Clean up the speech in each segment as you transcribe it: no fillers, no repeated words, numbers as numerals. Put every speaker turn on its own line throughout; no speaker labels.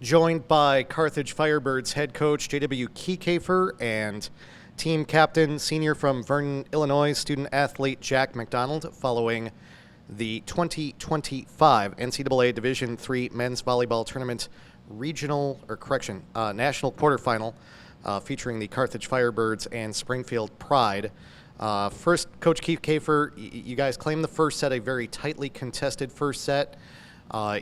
joined by Carthage Firebirds head coach J.W. Kiekefer and team captain, senior from Vernon, Illinois, student athlete Jack McDonald, following the 2025 NCAA Division III men's volleyball tournament national quarterfinal featuring the Carthage Firebirds and Springfield Pride. First, Coach Kiekefer, you guys claimed the first set, a very tightly contested first set.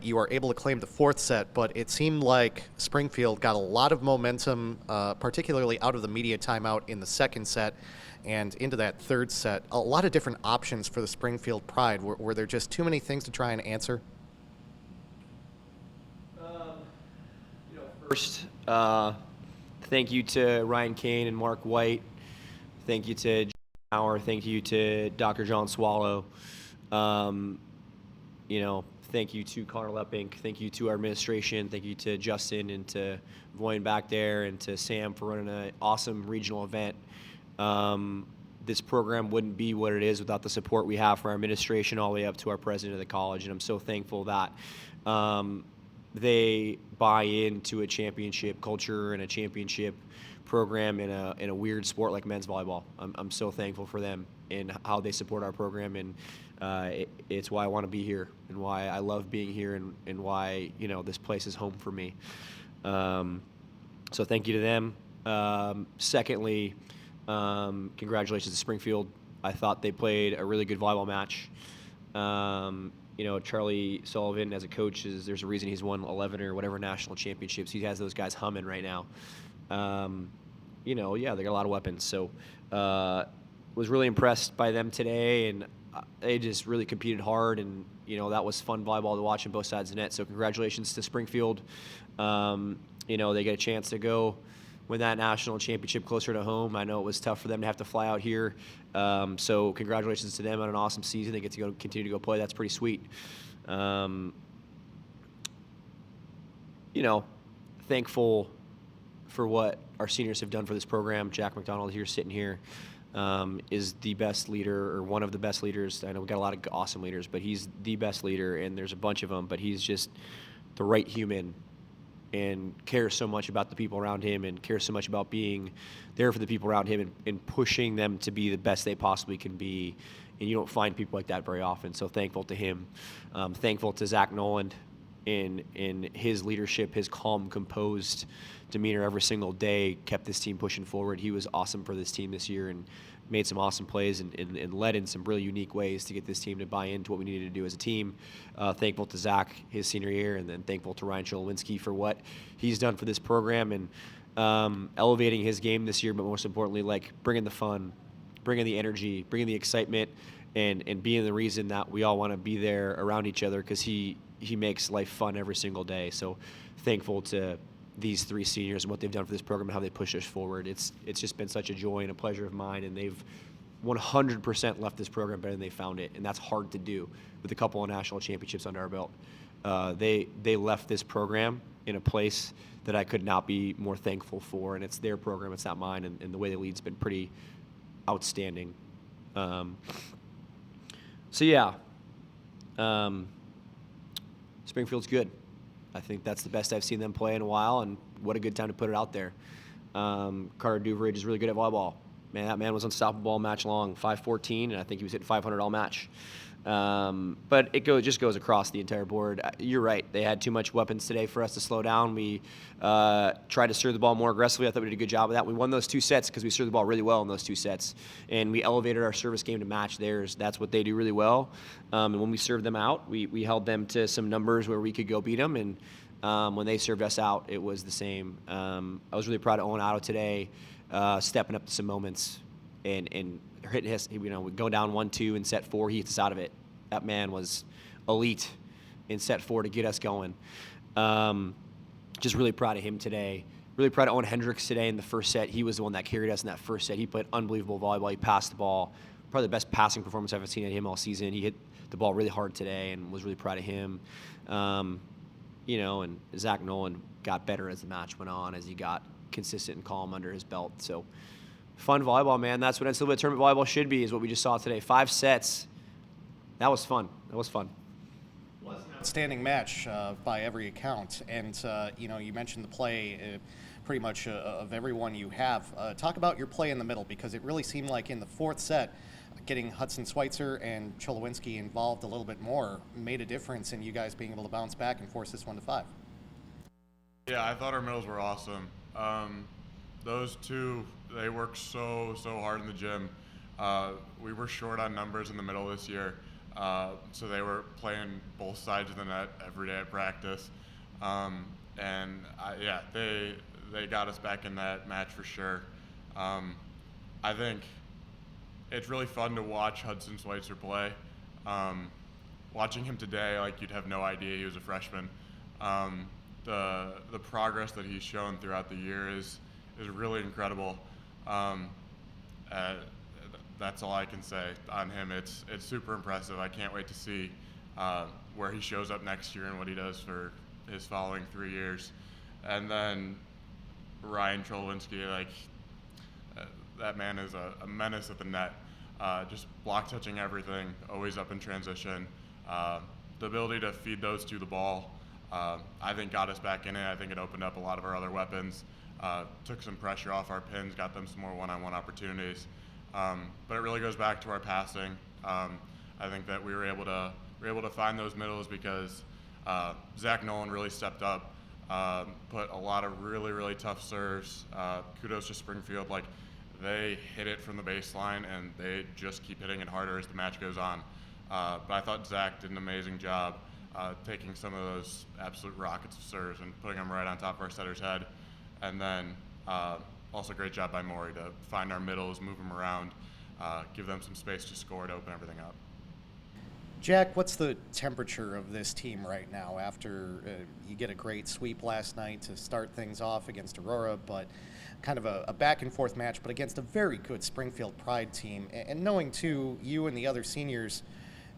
You are able to claim the fourth set, but it seemed like Springfield got a lot of momentum, particularly out of the media timeout in the second set and into that third set. A lot of different options for the Springfield Pride. Were there just too many things to try and answer?
First, thank you to Ryan Kane and Mark White. Thank you to John Hauer. Thank you to Dr. John Swallow. Thank you to Connor Leppink. Thank you to our administration. Thank you to Justin and to Voyne back there and to Sam for running an awesome regional event. This program wouldn't be what it is without the support we have from our administration all the way up to our president of the college, and I'm so thankful that they buy into a championship culture and a championship program in a weird sport like men's volleyball. I'm so thankful for them and how they support our program, and it's why I want to be here and why I love being here and why this place is home for me. So thank you to them. Secondly, congratulations to Springfield. I thought they played a really good volleyball match. Charlie Sullivan as a coach, there's a reason he's won 11 or whatever national championships. He has those guys humming right now. They got a lot of weapons. So was really impressed by them today, and they just really competed hard, and that was fun volleyball to watch on both sides of the net. So congratulations to Springfield. They get a chance to go win that national championship closer to home. I know it was tough for them to have to fly out here. So congratulations to them on an awesome season. They get to continue to go play. That's pretty sweet. Thankful for what our seniors have done for this program. Jack McDonald here, sitting here, is the best leader, or one of the best leaders. I know we got a lot of awesome leaders, but he's the best leader, and there's a bunch of them, but he's just the right human and cares so much about the people around him and cares so much about being there for the people around him and pushing them to be the best they possibly can be. And you don't find people like that very often. So thankful to him. Thankful to Zach Noland in his leadership, his calm, composed demeanor every single day kept this team pushing forward. He was awesome for this team this year and made some awesome plays and led in some really unique ways to get this team to buy into what we needed to do as a team. Thankful to Zach, his senior year, and then thankful to Ryan Cholowinski for what he's done for this program and elevating his game this year, but most importantly, bringing the fun, bringing the energy, bringing the excitement, and being the reason that we all want to be there around each other, because he makes life fun every single day. So thankful to these three seniors and what they've done for this program and how they push us forward. It's just been such a joy and a pleasure of mine, and they've 100% left this program better than they found it, and that's hard to do with a couple of national championships under our belt. They left this program in a place that I could not be more thankful for, and it's their program, it's not mine, and the way they lead's been pretty outstanding. Springfield's good. I think that's the best I've seen them play in a while, and what a good time to put it out there. Carter Duveridge is really good at volleyball. Man, that man was unstoppable all match long, 514, and I think he was hitting 500 all match. But it just goes across the entire board. You're right. They had too much weapons today for us to slow down. We tried to serve the ball more aggressively. I thought we did a good job of that. We won those two sets because we served the ball really well in those two sets, and we elevated our service game to match theirs. That's what they do really well. And when we served them out, we held them to some numbers where we could go beat them, and when they served us out, it was the same. I was really proud of Owen Otto today, stepping up to some moments and hitting his, we go down 1-2 in set 4, he hits us out of it. That man was elite in set 4 to get us going. Just really proud of him today. Really proud of Owen Hendricks today in the first set. He was the one that carried us in that first set. He played unbelievable volleyball. He passed the ball. Probably the best passing performance I've ever seen at him all season. He hit the ball really hard today and was really proud of him. And Zach Nolan got better as the match went on, as he got consistent and calm under his belt. So fun volleyball, man. That's what NCAA tournament volleyball should be, is what we just saw today. 5 sets. That was fun.
outstanding match by every account. And, you mentioned the play pretty much of everyone you have. Talk about your play in the middle, because it really seemed like in the fourth set, getting Hudson Schweitzer and Cholowinski involved a little bit more made a difference in you guys being able to bounce back and force this one to 5.
Yeah, I thought our middles were awesome. Those two, they worked so hard in the gym. We were short on numbers in the middle this year, so they were playing both sides of the net every day at practice. They got us back in that match for sure. I think it's really fun to watch Hudson Schweitzer play. Watching him today, like, you'd have no idea he was a freshman. The progress that he's shown throughout the year is really incredible. That's all I can say on him. It's super impressive. I can't wait to see where he shows up next year and what he does for his following 3 years. And then Ryan Cholowinski, that man is a menace at the net. Just block touching everything, always up in transition. The ability to feed those two the ball, I think got us back in it. I think it opened up a lot of our other weapons, took some pressure off our pins, got them some more one-on-one opportunities. But it really goes back to our passing. I think that we were able to find those middles because Zach Nolan really stepped up, put a lot of really tough serves. Kudos to Springfield. They hit it from the baseline and they just keep hitting it harder as the match goes on. But I thought Zach did an amazing job taking some of those absolute rockets of serves and putting them right on top of our setter's head. And then also great job by Maury to find our middles, move them around, give them some space to score to open everything up.
Jack, what's the temperature of this team right now after you get a great sweep last night to start things off against Aurora, but kind of a back and forth match, but against a very good Springfield Pride team? And knowing, too, you and the other seniors,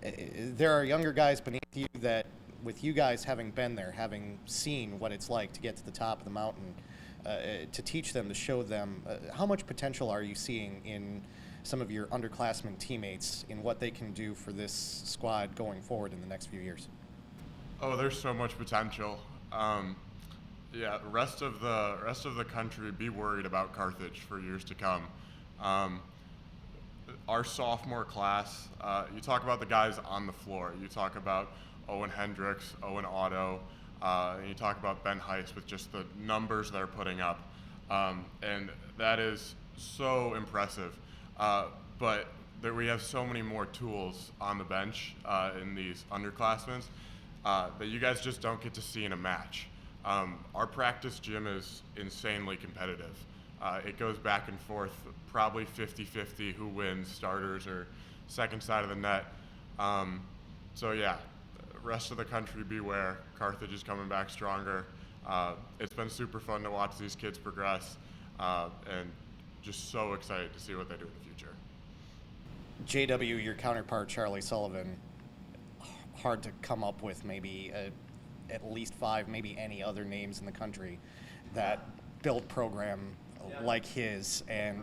there are younger guys beneath you that, with you guys having been there, having seen what it's like to get to the top of the mountain, to teach them, to show them, how much potential are you seeing in some of your underclassmen teammates in what they can do for this squad going forward in the next few years?
Oh, there's so much potential. The rest of the country, be worried about Carthage for years to come. Our sophomore class, you talk about the guys on the floor. You talk about Owen Hendricks, Owen Otto, and you talk about Ben Heiss with just the numbers they're putting up. And that is so impressive. But we have so many more tools on the bench in these underclassmen that you guys just don't get to see in a match. Our practice gym is insanely competitive. It goes back and forth, probably 50-50 who wins, starters or second side of the net. Rest of the country, beware. Carthage is coming back stronger. It's been super fun to watch these kids progress, and just so excited to see what they do in the future.
JW, your counterpart, Charlie Sullivan, hard to come up with maybe at least 5, maybe any other names in the country that build program like his and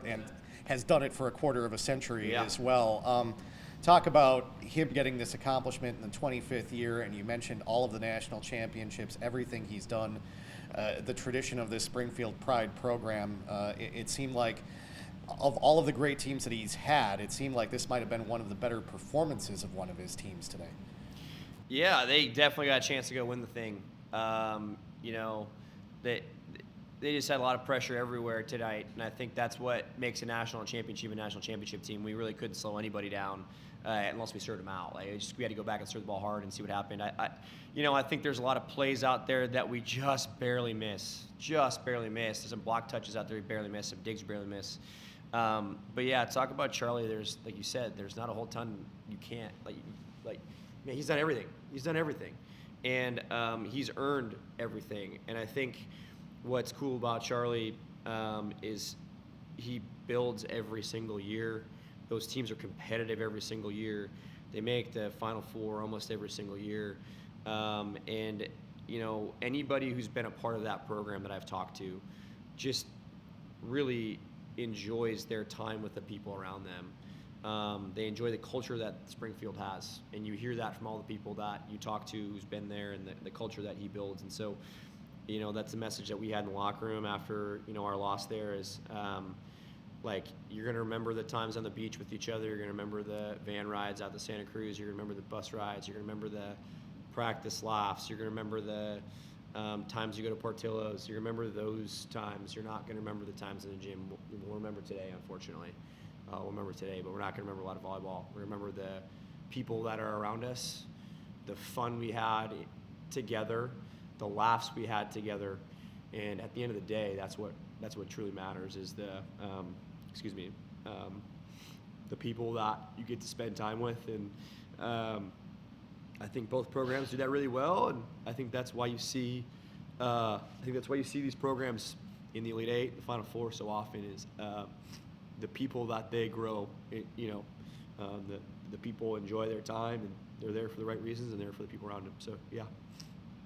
has done it for a quarter of a century as well. Talk about him getting this accomplishment in the 25th year, and you mentioned all of the national championships, everything he's done, the tradition of this Springfield Pride program. It seemed like, of all of the great teams that he's had, it seemed like this might have been one of the better performances of one of his teams today.
Yeah, they definitely got a chance to go win the thing. They just had a lot of pressure everywhere tonight, and I think that's what makes a national championship team. We really couldn't slow anybody down unless we served them out. We had to go back and serve the ball hard and see what happened. I think there's a lot of plays out there that we just barely miss. There's some block touches out there we barely miss, some digs we barely miss. Talk about Charlie. There's, like you said, there's not a whole ton you can't man, he's done everything, and he's earned everything. And I think what's cool about Charlie is he builds every single year. Those teams are competitive every single year. They make the Final Four almost every single year. Anybody who's been a part of that program that I've talked to just really enjoys their time with the people around them. They enjoy the culture that Springfield has, and you hear that from all the people that you talk to who's been there, and the culture that he builds. And so, that's the message that we had in the locker room after our loss there is. Like, you're going to remember the times on the beach with each other. You're going to remember the van rides out to Santa Cruz. You're going to remember the bus rides. You're going to remember the practice laughs. You're going to remember the times you go to Portillo's. You remember those times. You're not going to remember the times in the gym. We'll remember today, unfortunately. We'll remember today, but we're not going to remember a lot of volleyball. We remember the people that are around us, the fun we had together, the laughs we had together, and at the end of the day, that's what truly matters is the people that you get to spend time with. And I think both programs do that really well, and I think that's why you see these programs in the Elite Eight, the Final Four so often is the people that they grow. The people enjoy their time, and they're there for the right reasons, and they're for the people around them. So yeah.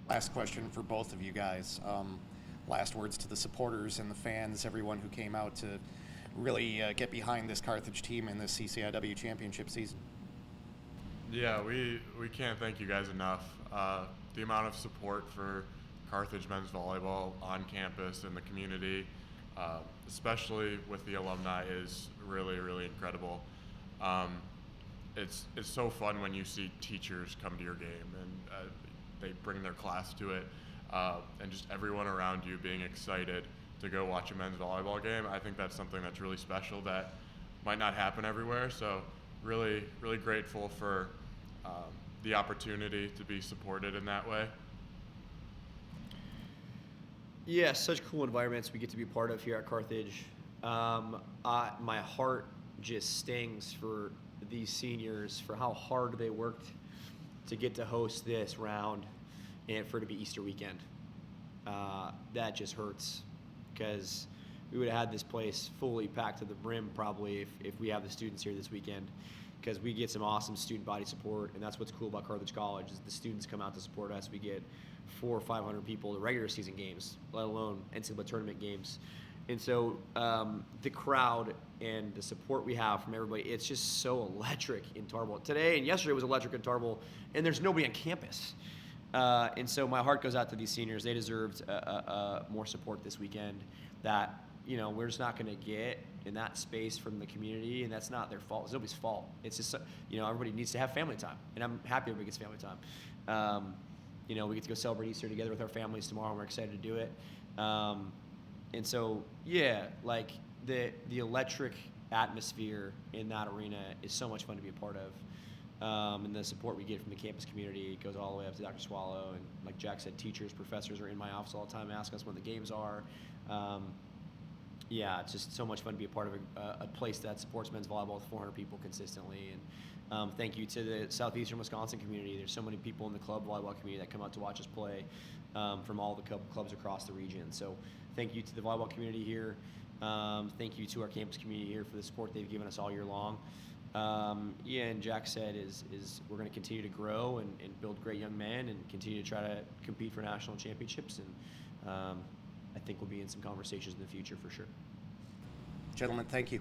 Last question for both of you guys. Last words to the supporters and the fans, everyone who came out to really get behind this Carthage team in this CCIW championship season.
Yeah, we can't thank you guys enough. The amount of support for Carthage men's volleyball on campus and the community, especially with the alumni, is really, really incredible. It's so fun when you see teachers come to your game and they bring their class to it, and just everyone around you being excited to go watch a men's volleyball game. I think that's something that's really special that might not happen everywhere. So really, really grateful for the opportunity to be supported in that way.
Yeah, such cool environments we get to be part of here at Carthage. My heart just stings for these seniors, for how hard they worked to get to host this round and for it to be Easter weekend. That just hurts, because we would have had this place fully packed to the brim probably if we have the students here this weekend, because we get some awesome student body support, and that's what's cool about Carthage College is the students come out to support us. We get 400 or 500 people to regular season games, let alone NCAA tournament games. And so the crowd and the support we have from everybody, it's just so electric in Tarbell. Today and yesterday was electric in Tarbell, and there's nobody on campus. And so my heart goes out to these seniors. They deserved more support this weekend that we're just not going to get in that space from the community, and that's not their fault. It's nobody's fault. It's just everybody needs to have family time, and I'm happy everybody gets family time. We get to go celebrate Easter together with our families tomorrow, and we're excited to do it. And so, yeah, like the electric atmosphere in that arena is so much fun to be a part of. And the support we get from the campus community goes all the way up to Dr. Swallow. And like Jack said, teachers, professors are in my office all the time asking us when the games are. Yeah, it's just so much fun to be a part of a place that supports men's volleyball with 400 people consistently. And thank you to the southeastern Wisconsin community. There's so many people in the club volleyball community that come out to watch us play from all the clubs across the region. So thank you to the volleyball community here. Thank you to our campus community here for the support they've given us all year long. And Jack said is we're going to continue to grow and build great young men and continue to try to compete for national championships. And I think we'll be in some conversations in the future for sure.
Gentlemen, thank you.